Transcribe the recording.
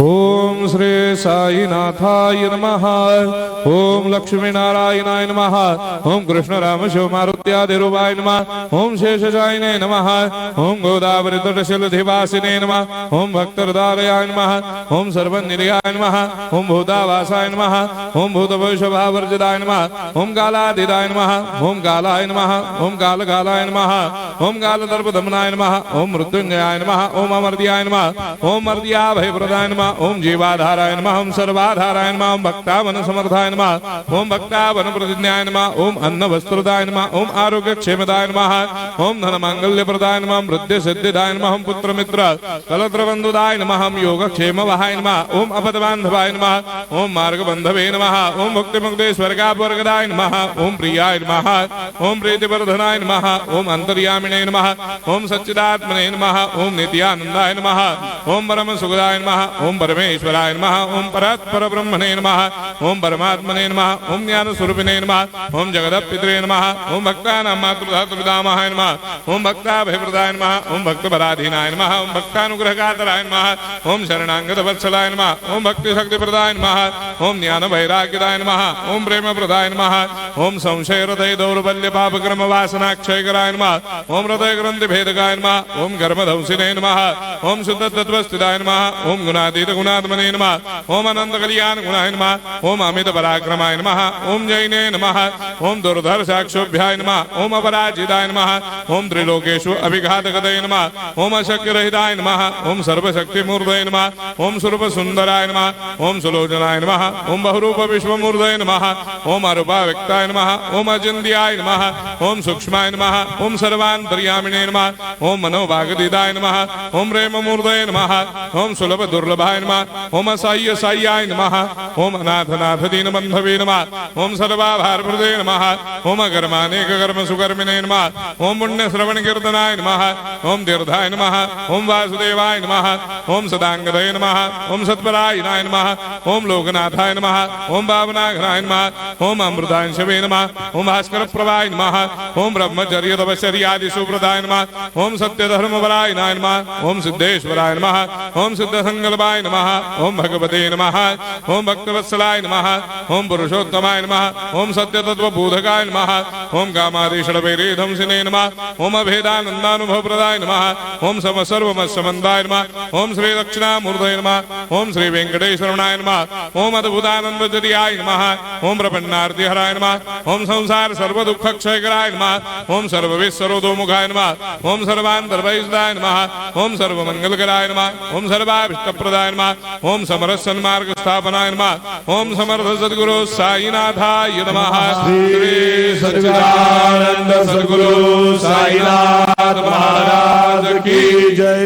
ओम श्री साईनाथाय नमः। ओम लक्ष्मी नारायणाय नमः। ओम कृष्ण राम शिव मारुत्यादिरूपाय नमः। ओम शेषशायिने नमः। ओम गोदावरी तटशिलधिवासिने नमः। ओम भक्तहृदयाय नमः। ओम सर्वनिलयाय नमः। ओम भूतावासाय नमः। ओम भूतभविष्यभावर्जिताय नमः। ओम कालातीताय नमः। ओम कालाय नमः। ओम कालकालाय नमः। ओम कालदर्पदमनाय नमः। ओम मृत्युंजयाय नमः। ओम अमर्त्याय नमः। ओम मर्त्याभयप्रदाय नमः। ओम जीवाधाराय नमः। ओम सर्वाधाराय नमः। ओम भक्तावन समर्थाय नमः। ओम भक्तावन प्रतिज्ञाय नमः। ओम अन्न वस्त्रदाय नमः। ओम आरोग्य क्षेमदाय नमः। ओम धन मांगल्य प्रदाय नमः। वृद्धि सिद्धिदाय नमः। ओम पुत्र मित्र कलत्र बंधुदाय नमः। ओम योग क्षेम वहाय नमः। ओम अपद बांधवाय नमः। ओम मार्ग बंधवे नमः। ओम भक्ति मुक्ति स्वर्गापवर्गदाय नमः। ओम प्रियाय नमः। ओम प्रीतिवर्धनाय नमः। ओम अंतर्यामिने नमः। ओम सच्चिदात्मने नमः। ओम नित्यानंदाय नमः। ओम परम सुखदाय नमः। ओम परमेश्वराय नमः। ओम परात्पर ब्रह्मणे नमः। ओम परमात्मने नमः। ओम ज्ञान स्वरूपिणे नमः। ओम जगदपितरे नमः। ओम भक्तानां मातृधातुर्धामाय नमः। ओम भक्ताभयप्रदाय नमः। ओम भक्तपराधीनाय नमः। ओम भक्तानुग्रहकातराय नमः। ओम शरणागत वत्सलाय नमः। ओम भक्ति शक्ति प्रदाय नमः। ओम ज्ञान वैराग्यदाय नमः। ओम प्रेम प्रदाय नमः। ओम संशय हृदय दौर्बल्य पाप कर्म वासना क्षयकराय नमः। ओम हृदय ग्रंथि भेदकाय नमः। ओम कर्मधंसिने नमः। ओम शुद्ध तत्वस्थिताय नमः। ओम गुणातीत गुणात्मने नमः। ओम अनंत कल्याण गुणाय नमः। ओम अमित पराक्रमाय नमः। ओम जैने नमः। ओम दुर्धर्षाक्षोभ्याय नमः। ओम अपराजिताय नमः। ओम त्रिलोकेषु अभिघातगतये नमः। ओम अशक्यरहिताय नमः। ओम सर्वशक्तिमूर्तये नमः। ओम स्वरूप सुंदराय नमः। ओम सुलोचनाय नमः। ओम बहुरूप विश्वमूर्तये नमः। ओम अरूपाव्यक्ताय नमः। ओम अचिन्त्याय नमः। ओम सूक्ष्माय नमः। ओम सर्वान्तर्यामिणे नमः। ओम मनोभागदिताय नमः। ओम प्रेममूर्तये नमः। ओम सुलभ दुर्लभाय नमः। ओम असाह्य साह्याय नमः। ओम अनाथनाथ दीनबन्धवे नमः। ओम सर्वाभारप्रदे नमः। ओम अकर्मानेक कर्म सुकर्मिणे नमः। ओम पुण्य श्रवण कीर्तनाय नमः। ओम तीर्थाय नमः। ओम वासुदेवाय नमः। ओम सदांगदये नमः। ओम सत्परायणाय नमः। ओम लोकनाथाय नमः। ओम भावनाघनाय नमः। ओम अमृतांशवे नमः। ओम भास्कर प्रभाय नमः। ओम ब्रह्मचर्य तपश्चर्यादि सुप्रदाय नमः। ओम सत्यधर्मपरायणाय नमः। ओम सिद्धेश्वराय नमः। ओम सिद्ध संकल्पाय नमः। ओम भगवते नमः। ओम भक्तवत्सलाय नमः। ओम पुरुषोत्तमाय नमः। ओम सत्यतत्त्वबोधकाय नमः। ओम कामादिषडवैरेधंसिने नमः। ओम अभेदानन्दानुभवप्रदाय नमः। ओम सर्वमस्समन्दाय नमः। ओम श्री दक्षिणामूर्तये नमः। ओम श्री वेंकटेश्वरनाय नमः। ओम अद्भुतानन्दजटियाय नमः। ओम प्रपन्नार्तिहराय नमः। ओम संसार सर्वदुःखक्षयकराय नमः। ओम सर्वविश्वरोधोमुखाय नमः। ओम सर्वान्तर्भयदाय नमः। ओम सर्वमंगलकराय नमः। ओम सर्वाभीष्टप्रदाय नमः। ओम समरस सन्मार्ग स्थापनाय नमः। ओम समर्थ सद्गुरु साईनाथाय नमः। श्री सच्चिदानंद सद्गुरु साईनाथ महाराज की जय।